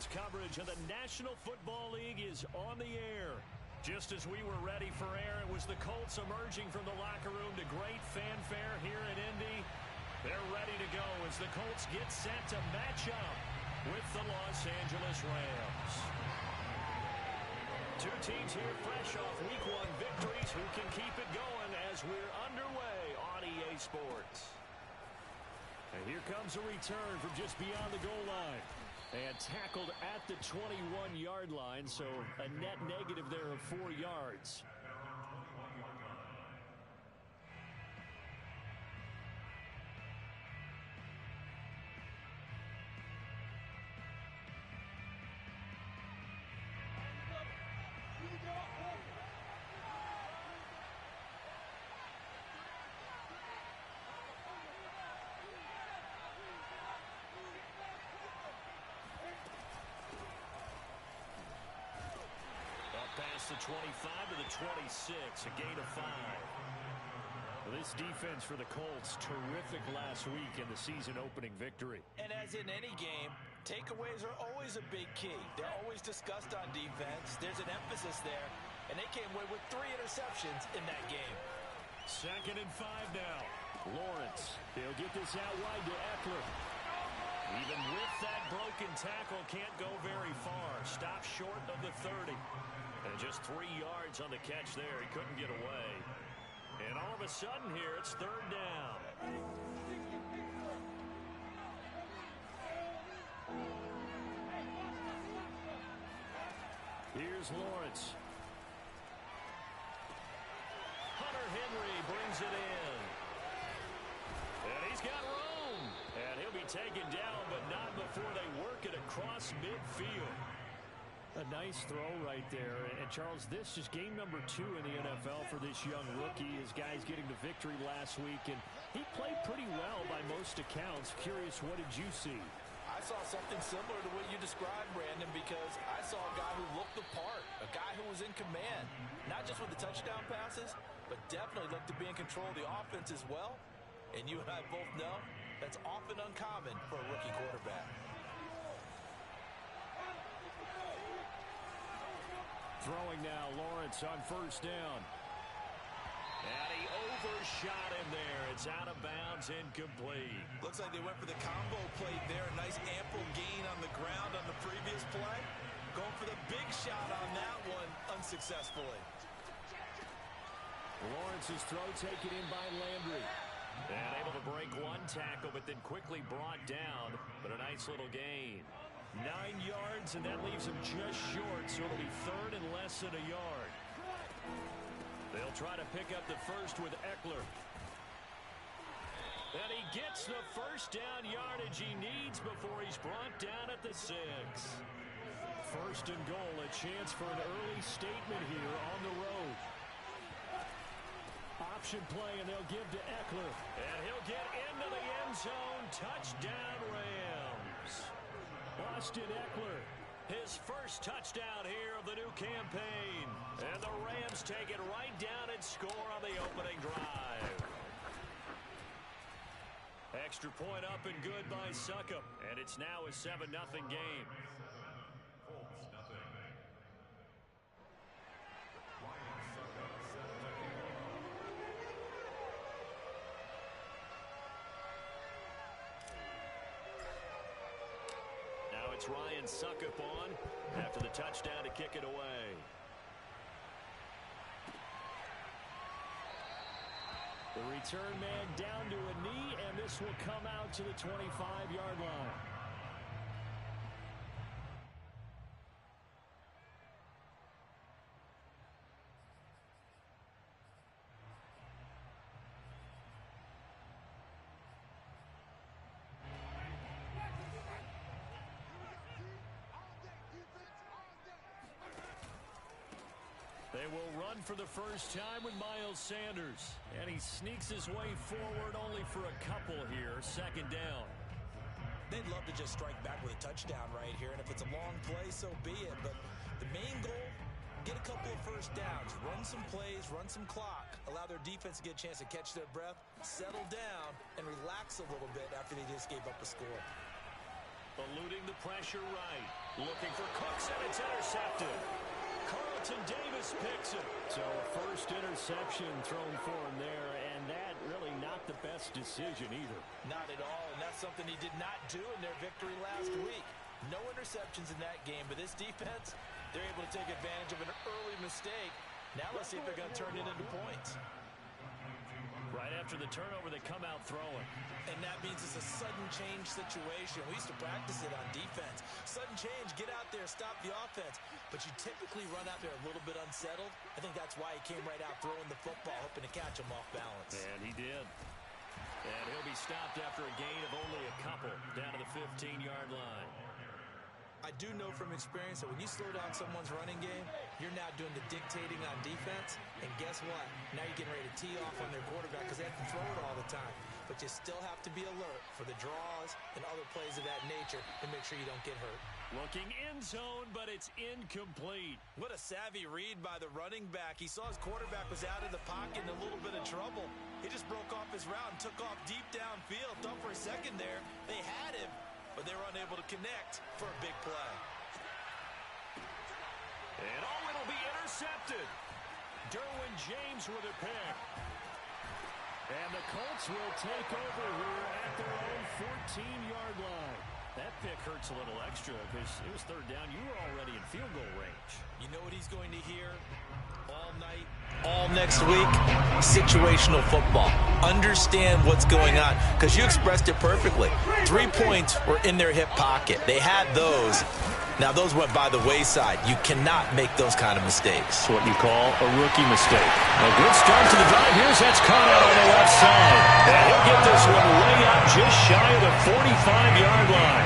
Colts coverage of the National Football League is on the air. Just as we were ready for air, it was the Colts emerging from the locker room to great fanfare here in Indy. They're ready to go as the Colts get set to match up with the Los Angeles Rams. Two teams here fresh off Week 1 victories. Who can keep it going as we're underway on EA Sports? And here comes a return from just beyond the goal line. And tackled at the 21-yard line, so a net negative there of 4 yards. Past the 25 to the 26, a gain of 5. Well, this defense for the Colts, terrific last week in the season-opening victory. And as in any game, takeaways are always a big key. They're always discussed on defense. There's an emphasis there, and they came away with 3 interceptions in that game. 2nd and 5 now. Lawrence, he'll get this out wide to Eckler. Even with that broken tackle, can't go very far. Stopped short of the 30. And just 3 yards on the catch there. He couldn't get away. And all of a sudden here, it's 3rd down. Here's Lawrence. Hunter Henry brings it in. And he's got room. And he'll be taken down, but not before they work it across midfield. A nice throw right there. And, Charles, this is game number 2 in the NFL for this young rookie. His guys getting the victory last week, and he played pretty well by most accounts. Curious, what did you see? I saw something similar to what you described, Brandon, because I saw a guy who looked the part, a guy who was in command, not just with the touchdown passes, but definitely looked to be in control of the offense as well. And you and I both know that's often uncommon for a rookie quarterback. Throwing now, Lawrence on 1st down. And he overshot him there. It's out of bounds, incomplete. Looks like they went for the combo play there. A nice ample gain on the ground on the previous play. Going for the big shot on that one unsuccessfully. Lawrence's throw taken in by Landry. And able to break one tackle, but then quickly brought down. But a nice little gain. 9 yards, and that leaves him just short, so it'll be 3rd and less than a yard. They'll try to pick up the first with Eckler. And he gets the 1st down yardage he needs before he's brought down at the 6. 1st and goal, a chance for an early statement here on the road. Option play, and they'll give to Eckler. And he'll get into the end zone. Touchdown, Rams. Austin Eckler, his first touchdown here of the new campaign. And the Rams take it right down and score on the opening drive. Extra point up and good by Succop. And it's now a 7-0 game. Colts, nothing. Now it's Ryan Succop on after the touchdown to kick it away. The return man down to a knee, and this will come out to the 25-yard line. They will run for the first time with Miles Sanders. And he sneaks his way forward only for a couple here. 2nd down. They'd love to just strike back with a touchdown right here. And if it's a long play, so be it. But the main goal, get a couple of first downs. Run some plays, run some clock. Allow their defense to get a chance to catch their breath, settle down, and relax a little bit after they just gave up a score. Eluding the pressure right. Looking for Cooks, and it's intercepted. Carlton Davis picks it. So a first interception thrown for him there, and that really not the best decision either. Not at all, and that's something he did not do in their victory last week. No interceptions in that game, but this defense, they're able to take advantage of an early mistake. Now let's see if they're going to turn it into points. Right after the turnover, they come out throwing. And that means it's a sudden change situation. We used to practice it on defense. Sudden change, get out there, stop the offense. But you typically run out there a little bit unsettled. I think that's why he came right out throwing the football, hoping to catch him off balance. And he did. And he'll be stopped after a gain of only a couple down to the 15-yard line. I do know from experience that when you slow down someone's running game, you're now doing the dictating on defense. And guess what? Now you're getting ready to tee off on their quarterback because they have to throw it all the time. But you still have to be alert for the draws and other plays of that nature to make sure you don't get hurt. Looking in zone, but it's incomplete. What a savvy read by the running back. He saw his quarterback was out of the pocket in a little bit of trouble. He just broke off his route and took off deep downfield. Thought for a second there they had him, but they were unable to connect for a big play. And it'll be intercepted. Derwin James with a pick. And the Colts will take over here at their own 14-yard line. That pick hurts a little extra because it was third down. You were already in field goal range. You know what he's going to hear all night, all next week? Situational football. Understand what's going on because you expressed it perfectly. 3 points were in their hip pocket. They had those. Now, those went by the wayside. You cannot make those kind of mistakes. It's what you call a rookie mistake. A good start to the drive. Here's that's caught out on the left side. And he'll get this one way out just shy of the 45-yard line.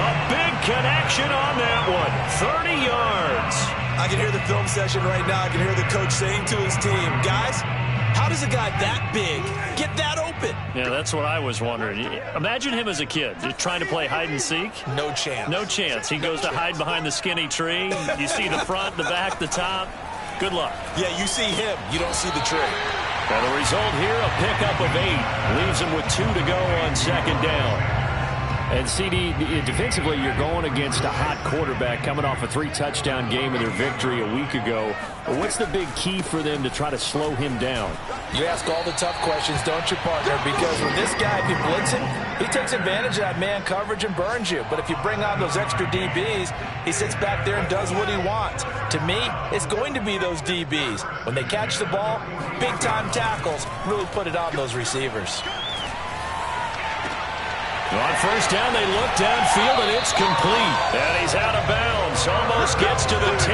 A big connection on that one. 30 yards. I can hear the film session right now. I can hear the coach saying to his team, guys, how does a guy that big get that open? Yeah, that's what I was wondering. Imagine him as a kid, just trying to play hide and seek. No chance. No chance. He goes to hide behind the skinny tree. You see the front, the back, the top. Good luck. Yeah, you see him. You don't see the tree. And the result here, a pickup of 8. Leaves him with 2 to go on second down. And, CD, defensively, you're going against a hot quarterback coming off a 3-touchdown game in their victory a week ago. But what's the big key for them to try to slow him down? You ask all the tough questions, don't you, partner? Because with this guy, if you blitz him, he takes advantage of that man coverage and burns you. But if you bring on those extra DBs, he sits back there and does what he wants. To me, it's going to be those DBs. When they catch the ball, big-time tackles really put it on those receivers. On first down, they look downfield, and it's complete. And he's out of bounds. Almost gets to the 10.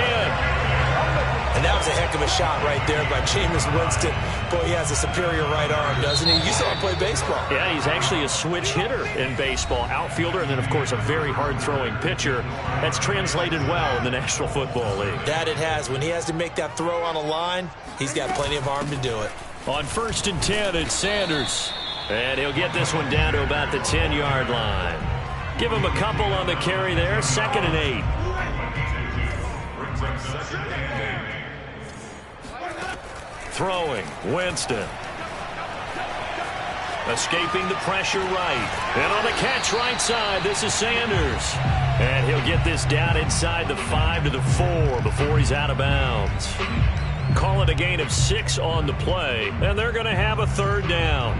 And that was a heck of a shot right there by Jameis Winston. Boy, he has a superior right arm, doesn't he? You saw him play baseball. Yeah, he's actually a switch hitter in baseball. Outfielder, and then, of course, a very hard-throwing pitcher. That's translated well in the National Football League. That it has. When he has to make that throw on a line, he's got plenty of arm to do it. On first and 10, it's Sanders. And he'll get this one down to about the 10-yard line. Give him a couple on the carry there. 2nd and 8. Throwing, Winston. Escaping the pressure right. And on the catch right side, this is Sanders. And he'll get this down inside the 5 to the 4 before he's out of bounds. Call it a gain of 6 on the play, and they're going to have a third down.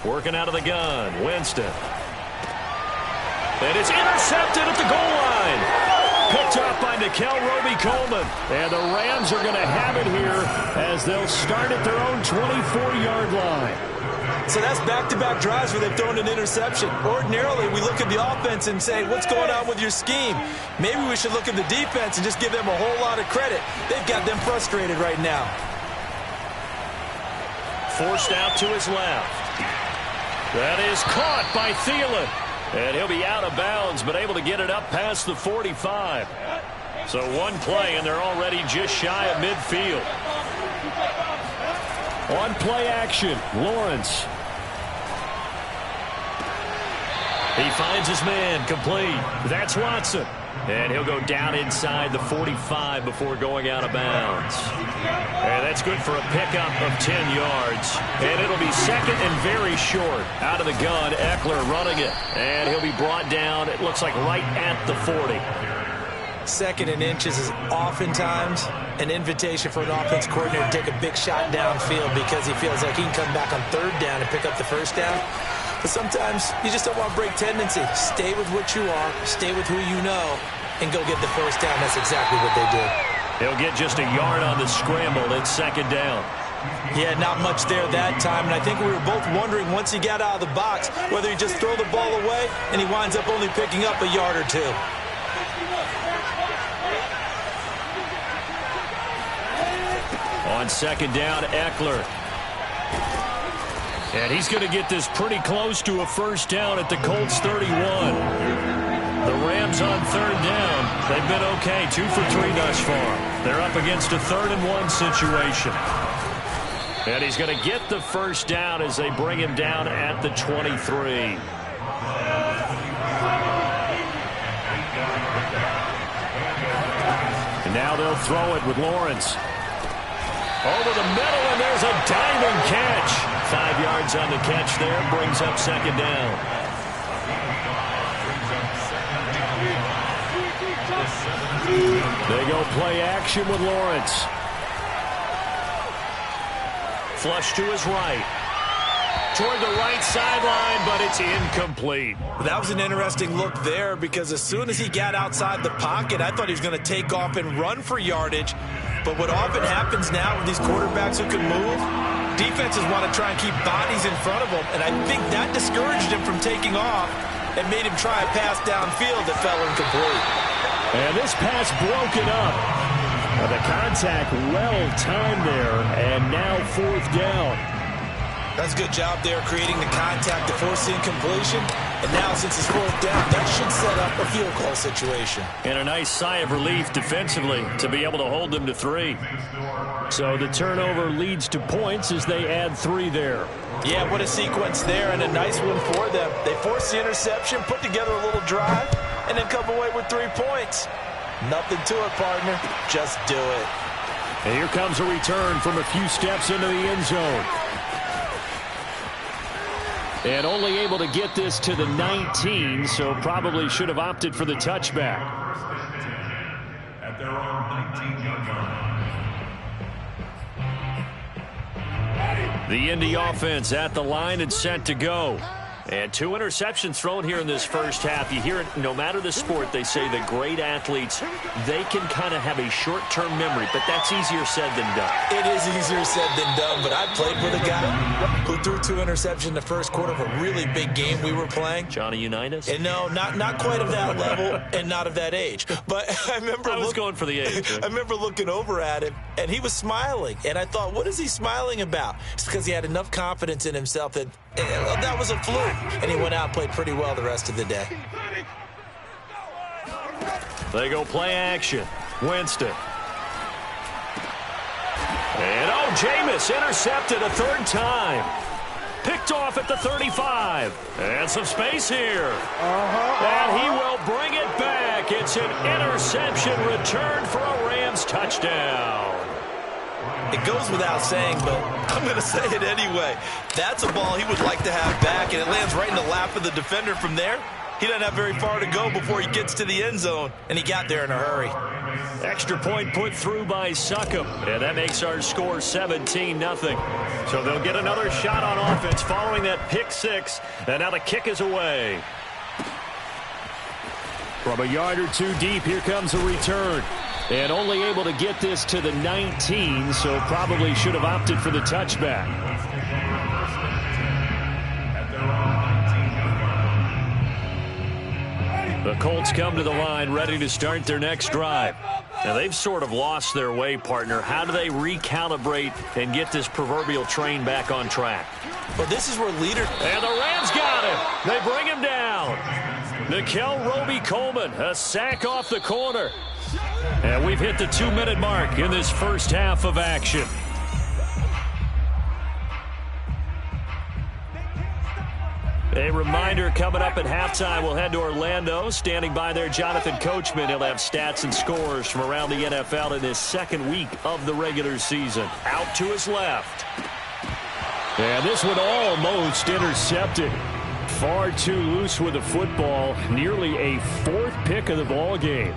Working out of the gun, Winston. And it's intercepted at the goal line. Picked up by Nickel Roby-Coleman. And the Rams are going to have it here as they'll start at their own 24-yard line. So that's back-to-back drives where they've thrown an interception. Ordinarily, we look at the offense and say, what's going on with your scheme? Maybe we should look at the defense and just give them a whole lot of credit. They've got them frustrated right now. Forced out to his left. That is caught by Thielen. And he'll be out of bounds, but able to get it up past the 45. So one play, and they're already just shy of midfield. On play action, Lawrence. He finds his man, complete. That's Watson. And he'll go down inside the 45 before going out of bounds. And that's good for a pickup of 10 yards. And it'll be second and very short. Out of the gun, Eckler running it. And he'll be brought down, it looks like right at the 40. Second and inches is oftentimes an invitation for an offense coordinator to take a big shot downfield because he feels like he can come back on third down and pick up the first down. But sometimes you just don't want to break tendency. Stay with what you are, stay with who you know, and go get the first down. That's exactly what they did. He'll get just a yard on the scramble at second down. Yeah, not much there that time, and I think we were both wondering once he got out of the box whether he just throw the ball away and he winds up only picking up a yard or two. On second down, Eckler. And he's going to get this pretty close to a first down at the Colts 31. The Rams on third down. They've been okay, 2 for 3 thus far. They're up against a 3rd and 1 situation. And he's going to get the first down as they bring him down at the 23. And now they'll throw it with Lawrence. Over the middle, and there's a diving catch. 5 yards on the catch there, brings up second down. They go play action with Lawrence. Flush to his right. Toward the right sideline, but it's incomplete. That was an interesting look there because as soon as he got outside the pocket, I thought he was going to take off and run for yardage. But what often happens now with these quarterbacks who can move, defenses want to try and keep bodies in front of them, and I think that discouraged him from taking off and made him try a pass downfield that fell incomplete. And this pass broken up. The contact well-timed there, and now 4th down. That's a good job there creating the contact to force the incompletion. And now, since it's 4th down, that should set up a field goal situation. And a nice sigh of relief defensively to be able to hold them to 3. So the turnover leads to points as they add 3 there. Yeah, what a sequence there, and a nice one for them. They force the interception, put together a little drive, and then come away with 3 points. Nothing to it, partner. Just do it. And here comes a return from a few steps into the end zone. And only able to get this to the 19, so probably should have opted for the touchback. At their own 19-yard line. The Indy offense at the line and set to go. And 2 interceptions thrown here in this first half. You hear it, no matter the sport, they say the great athletes, they can kind of have a short-term memory, but that's easier said than done. It is easier said than done, but I played with a guy who threw 2 interceptions in the first quarter of a really big game we were playing. Johnny Unitas? And no, not quite of that level and not of that age. But I was going for the age. I remember looking over at him, and he was smiling. And I thought, what is he smiling about? It's because he had enough confidence in himself that that was a fluke. And he went out and played pretty well the rest of the day. They go play action. Winston. And Jameis intercepted a 3rd time. Picked off at the 35. And some space here. And he will bring it back. It's an interception return for a Rams touchdown. It goes without saying, but I'm going to say it anyway. That's a ball he would like to have back, and it lands right in the lap of the defender from there. He doesn't have very far to go before he gets to the end zone, and he got there in a hurry. Extra point put through by Succop, and that makes our score 17-0. So they'll get another shot on offense following that pick 6, and now the kick is away. From a yard or 2 deep, here comes a return. And only able to get this to the 19, so probably should have opted for the touchback. The Colts come to the line ready to start their next drive. Now, they've sort of lost their way, partner. How do they recalibrate and get this proverbial train back on track? Well, this is where leaders... And the Rams got him. They bring him down. Nickel Roby-Coleman, a sack off the corner. And we've hit the 2-minute mark in this first half of action. A reminder, coming up at halftime, we'll head to Orlando. Standing by there, Jonathan Coachman. He'll have stats and scores from around the NFL in this second week of the regular season. Out to his left. And this one almost intercepted. Far too loose with the football. Nearly a fourth pick of the ball game.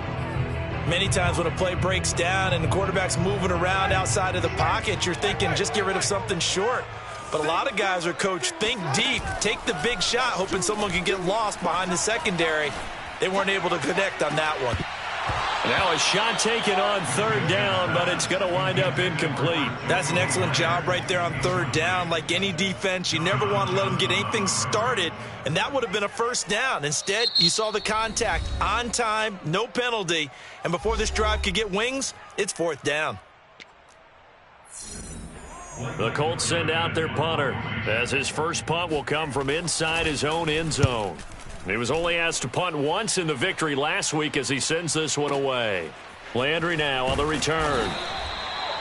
Many times when a play breaks down and the quarterback's moving around outside of the pocket, you're thinking just get rid of something short. But a lot of guys are coached, think deep, take the big shot, hoping someone can get lost behind the secondary. They weren't able to connect on that one. Now a shot taken on third down, but it's going to wind up incomplete. That's an excellent job right there on third down. Like any defense, you never want to let them get anything started, and that would have been a first down. Instead, you saw the contact on time, no penalty, and before this drive could get wings, it's fourth down. The Colts send out their punter, as his first punt will come from inside his own end zone. He was only asked to punt once in the victory last week as he sends this one away. Landry now on the return.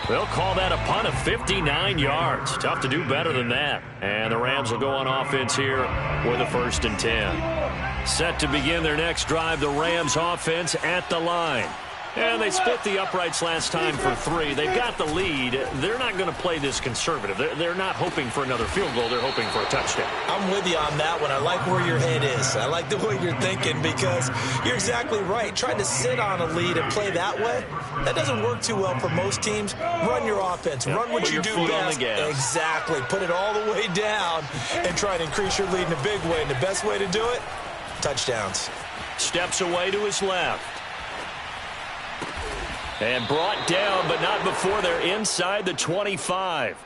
They'll call that a punt of 59 yards. Tough to do better than that. And the Rams will go on offense here with a 1st and 10. Set to begin their next drive, the Rams offense at the line. And they split the uprights last time for 3. They've got the lead. They're not going to play this conservative. They're not hoping for another field goal. They're hoping for a touchdown. I'm with you on that one. I like where your head is. I like the way you're thinking because you're exactly right. Trying to sit on a lead and play that way, that doesn't work too well for most teams. Run your offense. Run what you do best. Exactly. Put it all the way down and try and increase your lead in a big way. And the best way to do it, touchdowns. Steps away to his left. And brought down, but not before they're inside the 25.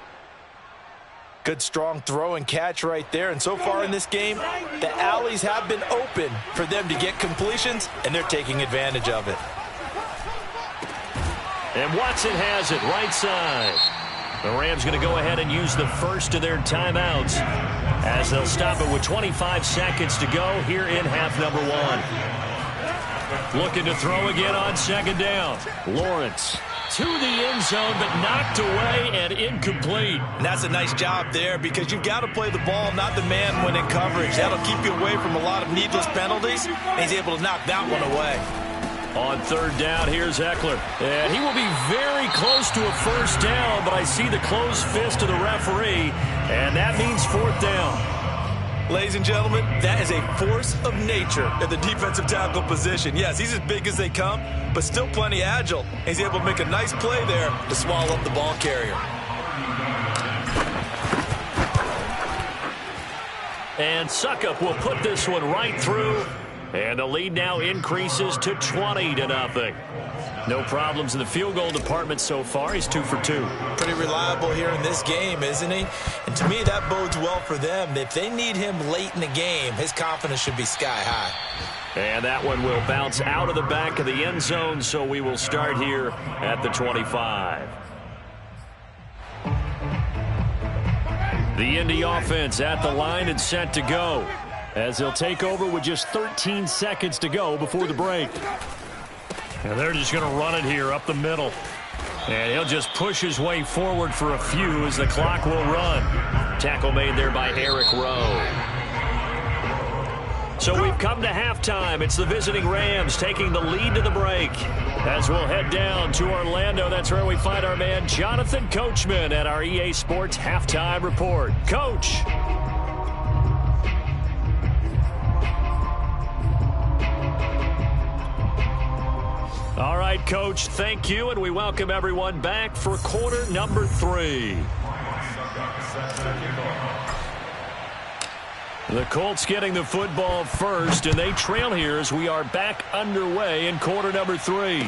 Good strong throw and catch right there. And so far in this game, the alleys have been open for them to get completions, and they're taking advantage of it. And Watson has it right side. The Rams going to go ahead and use the first of their timeouts as they'll stop it with 25 seconds to go here in half number 1. Looking to throw again on second down. Lawrence to the end zone, but knocked away and incomplete. And that's a nice job there because you've got to play the ball, not the man when in coverage. That'll keep you away from a lot of needless penalties, and he's able to knock that one away. On third down, here's Eckler. And he will be very close to a first down, but I see the closed fist of the referee, and that means fourth down. Ladies and gentlemen, that is a force of nature at the defensive tackle position. Yes, he's as big as they come, but still plenty agile. He's able to make a nice play there to swallow up the ball carrier. And Suckup will put this one right through. And the lead now increases to 20-0. No problems in the field goal department so far. He's 2 for 2. Pretty reliable here in this game, isn't he? And to me, that bodes well for them. If they need him late in the game, his confidence should be sky high. And that one will bounce out of the back of the end zone, so we will start here at the 25. The Indy offense at the line and set to go, as they'll take over with just 13 seconds to go before the break. And they're just going to run it here up the middle. And he'll just push his way forward for a few as the clock will run. Tackle made there by Eric Rowe. So we've come to halftime. It's the visiting Rams taking the lead to the break. As we'll head down to Orlando, that's where we find our man Jonathan Coachman at our EA Sports Halftime Report. Coach. All right, Coach, thank you, and we welcome everyone back for quarter number 3. The Colts getting the football first, and they trail here as we are back underway in quarter number 3.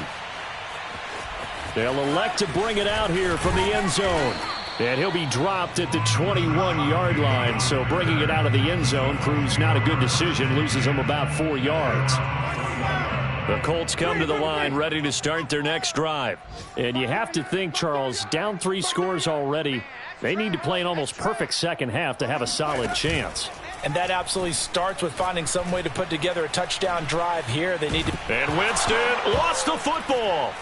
They'll elect to bring it out here from the end zone. And he'll be dropped at the 21-yard line, so bringing it out of the end zone proves not a good decision, loses him about 4 yards. The Colts come to the line ready to start their next drive. And you have to think, Charles, down 3 scores already. They need to play an almost perfect second half to have a solid chance. And that absolutely starts with finding some way to put together a touchdown drive here. They need to... And Winston lost the football.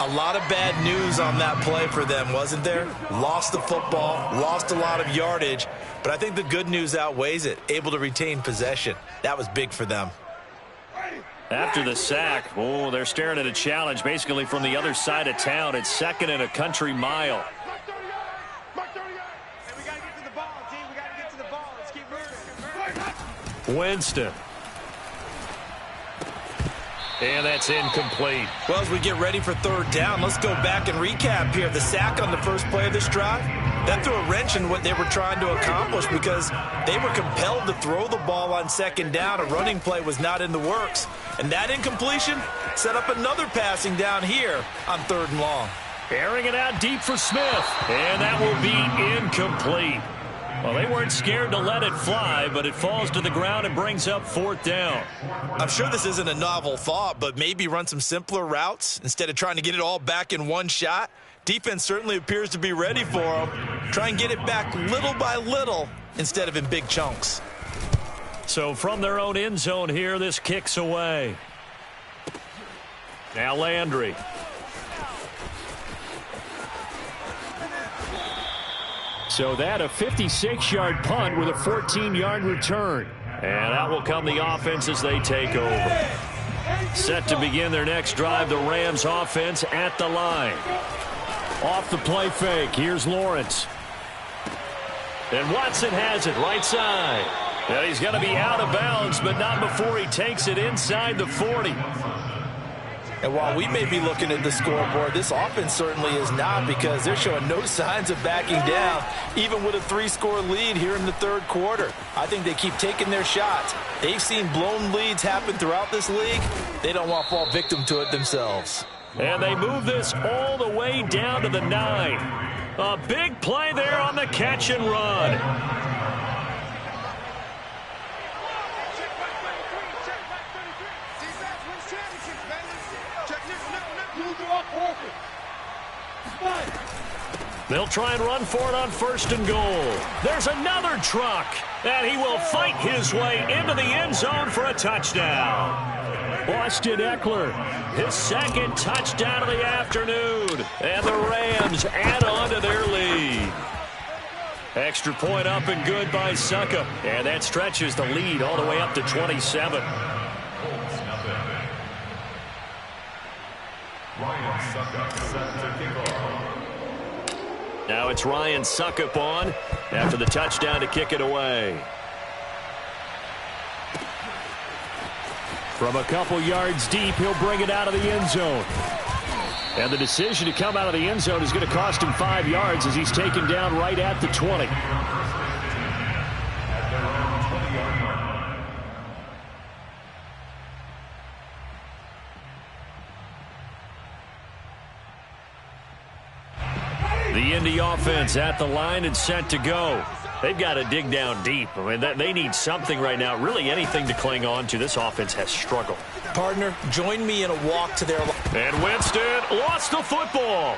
A lot of bad news on that play for them, wasn't there? Lost the football, lost a lot of yardage, but I think the good news outweighs it. Able to retain possession. That was big for them. After the sack, oh, they're staring at a challenge basically from the other side of town. It's 2nd and a country mile. Winston. And that's incomplete. Well, as we get ready for 3rd down, let's go back and recap here. The sack on the first play of this drive, that threw a wrench in what they were trying to accomplish because they were compelled to throw the ball on 2nd down. A running play was not in the works. And that incompletion set up another passing down here on 3rd and long. Airing it out deep for Smith. And that will be incomplete. Well, they weren't scared to let it fly, but it falls to the ground and brings up 4th down. I'm sure this isn't a novel thought, but maybe run some simpler routes instead of trying to get it all back in one shot. Defense certainly appears to be ready for them. Try and get it back little by little instead of in big chunks. So from their own end zone here, this kicks away. Now Landry. So that a 56-yard punt with a 14-yard return. And that will come the offense as they take over. Set to begin their next drive, the Rams offense at the line. Off the play fake, here's Lawrence. And Watson has it right side. And he's going to be out of bounds, but not before he takes it inside the 40. And while we may be looking at the scoreboard, this offense certainly is not, because they're showing no signs of backing down, even with a 3-score lead here in the 3rd quarter. I think they keep taking their shots. They've seen blown leads happen throughout this league. They don't want to fall victim to it themselves. And they move this all the way down to the 9. A big play there on the catch and run. They'll try and run for it on 1st and goal. There's another truck, and he will fight his way into the end zone for a touchdown. Austin Eckler, his 2nd touchdown of the afternoon, and the Rams add on to their lead. Extra point up and good by Suckup, and that stretches the lead all the way up to 27. Ryan Suckup set to kick off. Now it's Ryan Suckup on after the touchdown to kick it away. From a couple yards deep, he'll bring it out of the end zone. And the decision to come out of the end zone is going to cost him 5 yards as he's taken down right at the 20. The Indy offense at the line and set to go. They've got to dig down deep. I mean, they need something right now, really anything to cling on to. This offense has struggled. Partner, join me in a walk to their line. And Winston lost the football.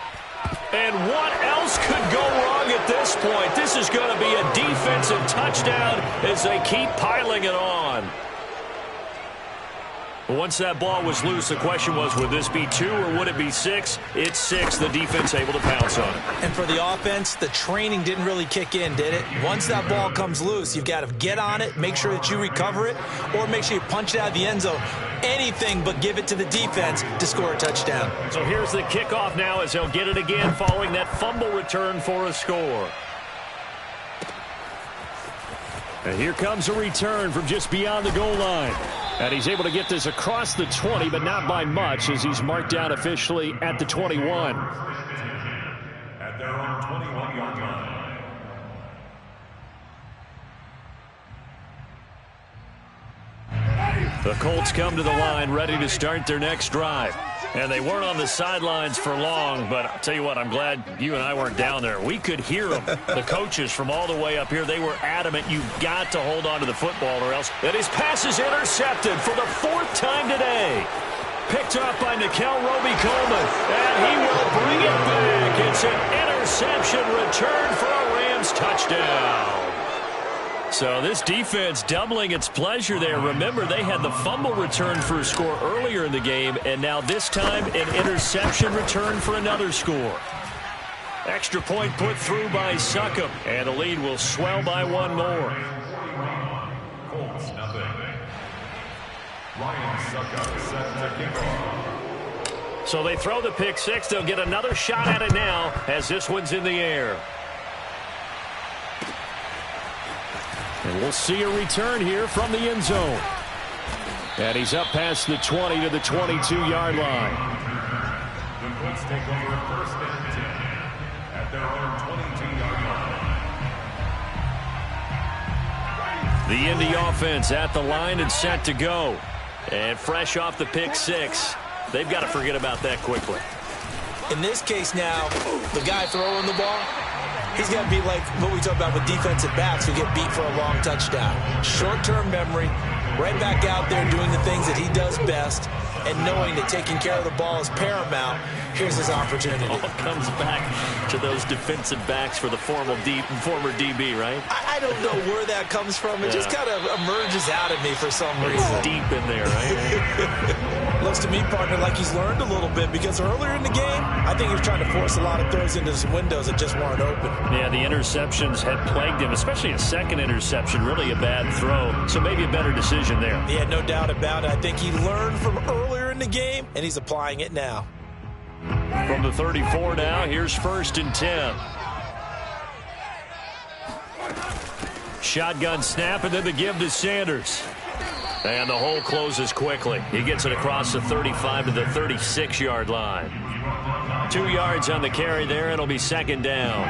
And what else could go wrong at this point? This is going to be a defensive touchdown as they keep piling it on. Once that ball was loose, the question was, would this be 2 or would it be 6? It's 6. The defense able to pounce on it. And for the offense, the training didn't really kick in, did it? Once that ball comes loose, you've got to get on it, make sure that you recover it, or make sure you punch it out of the end zone. Anything but give it to the defense to score a touchdown. So here's the kickoff now as they'll get it again following that fumble return for a score. And here comes a return from just beyond the goal line. And he's able to get this across the 20, but not by much, as he's marked down officially at the 21. At their own 21-yard line. The Colts come to the line ready to start their next drive. And they weren't on the sidelines for long, but I'll tell you what, I'm glad you and I weren't down there. We could hear them, the coaches from all the way up here. They were adamant, you've got to hold on to the football or else. And his pass is intercepted for the 4th time today. Picked up by Nickel Roby-Coleman, and he will bring it back. It's an interception return for a Rams touchdown. So this defense doubling its pleasure there. Remember, they had the fumble return for a score earlier in the game, and now this time an interception return for another score. Extra point put through by Succop, and the lead will swell by one more. Colts nothing. Ryan Succop set to kick off. So they throw the pick six. They'll get another shot at it now as this one's in the air. And we'll see a return here from the end zone. And he's up past the 20 to the 22-yard line. The Colts take over at first and 10 at their own 22-yard line. The Indy offense at the line and set to go. And fresh off the pick six, they've got to forget about that quickly. In this case now, the guy throwing the ball, he's got to be like what we talk about with defensive backs who get beat for a long touchdown. Short-term memory, right back out there doing the things that he does best, and knowing that taking care of the ball is paramount. Here's his opportunity. All comes back to those defensive backs for the former DB, right? I don't know where that comes from. It just kind of emerges out of me for some reason. Deep in there, right? Looks to me, partner, like he's learned a little bit, because earlier in the game, I think he was trying to force a lot of throws into some windows that just weren't open. Yeah, the interceptions had plagued him, especially a second interception, really a bad throw. So maybe a better decision there. Yeah, no doubt about it. I think he learned from earlier in the game, and he's applying it now. From the 34 now, here's first and 10. Shotgun snap, and then the give to Sanders. And the hole closes quickly. He gets it across the 35 to the 36-yard line. 2 yards on the carry there. It'll be second down.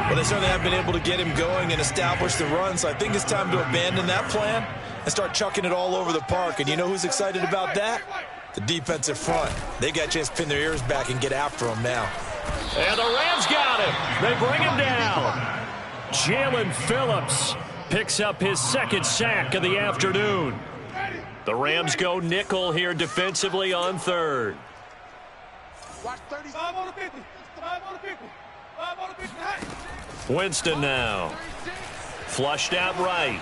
Well, they certainly have been able to get him going and establish the run, so I think it's time to abandon that plan and start chucking it all over the park. And you know who's excited about that? The defensive front. They got a chance to pin their ears back and get after him now. And the Rams got him. They bring him down. Jalen Phillips picks up his second sack of the afternoon. The Rams go nickel here defensively on third. Winston now. Flushed out right.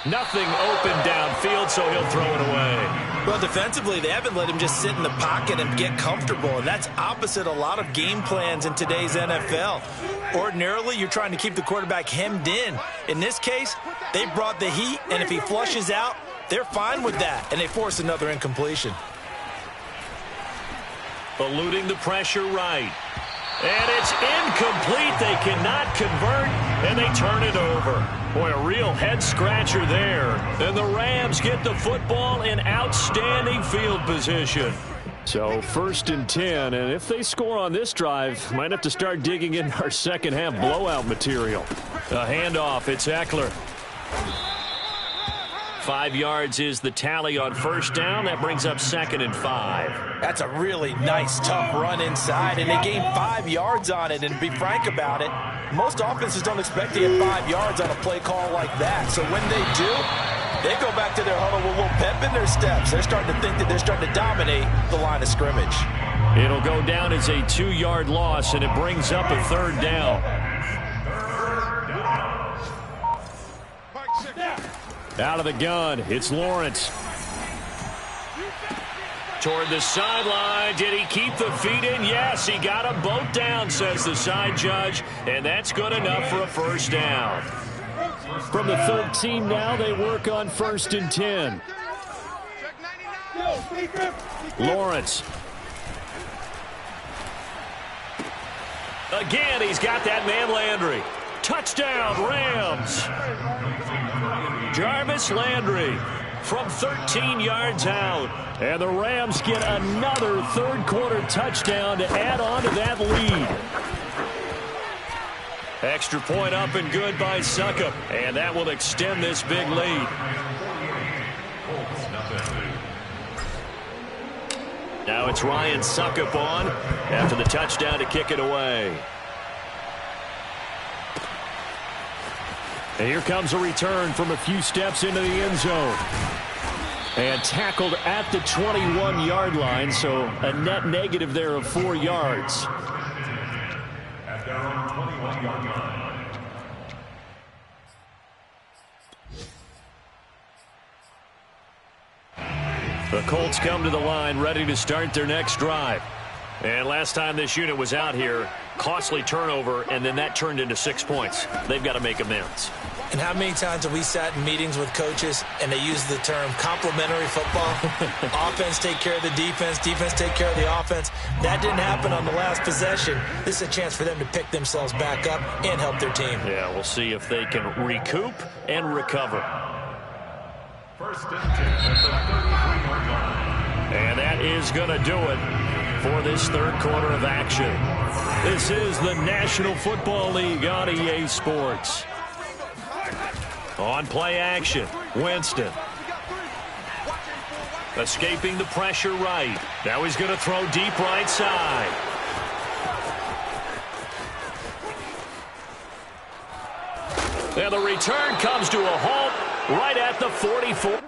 Nothing open downfield, so he'll throw it away. Well, defensively, they haven't let him just sit in the pocket and get comfortable, and that's opposite a lot of game plans in today's NFL. Ordinarily, you're trying to keep the quarterback hemmed in. In this case, they brought the heat, and if he flushes out, they're fine with that, and they force another incompletion. Eluding the pressure right. And it's incomplete. They cannot convert, and they turn it over. Boy, a real head-scratcher there. And the Rams get the football in outstanding field position. So first and 10, and if they score on this drive, might have to start digging in our second-half blowout material. A handoff, it's Eckler. 5 yards is the tally on first down. That brings up second and 5. That's a really nice, tough run inside, and they gained 5 yards on it. And to be frank about it, most offenses don't expect to get 5 yards on a play call like that. So when they do, they go back to their huddle with a little pep in their steps. They're starting to think that they're starting to dominate the line of scrimmage. It'll go down as a 2-yard loss, and it brings up a third down. Out of the gun, it's Lawrence. Toward the sideline. Did he keep the feet in? Yes, he got them both down, says the side judge, and that's good enough for a first down. From the 13 now, they work on first and 10. Lawrence. Again, he's got that man Landry. Touchdown, Rams. Jarvis Landry from 13 yards out. And the Rams get another third-quarter touchdown to add on to that lead. Extra point up and good by Succop. And that will extend this big lead. Now it's Ryan Succop on after the touchdown to kick it away. And here comes a return from a few steps into the end zone. And tackled at the 21-yard line, so a net negative there of 4 yards. At their own 21-yard line. The Colts come to the line ready to start their next drive. And last time this unit was out here, costly turnover, and then that turned into 6 points. They've got to make amends. And how many times have we sat in meetings with coaches and they use the term complementary football? Offense take care of the defense, defense take care of the offense. That didn't happen on the last possession. This is a chance for them to pick themselves back up and help their team. Yeah, we'll see if they can recoup and recover. First and 10 at the 33-yard line. And that is going to do it for this third quarter of action. This is the National Football League on EA Sports. On play action, Winston. Escaping the pressure right. Now he's going to throw deep right side. And the return comes to a halt right at the 44.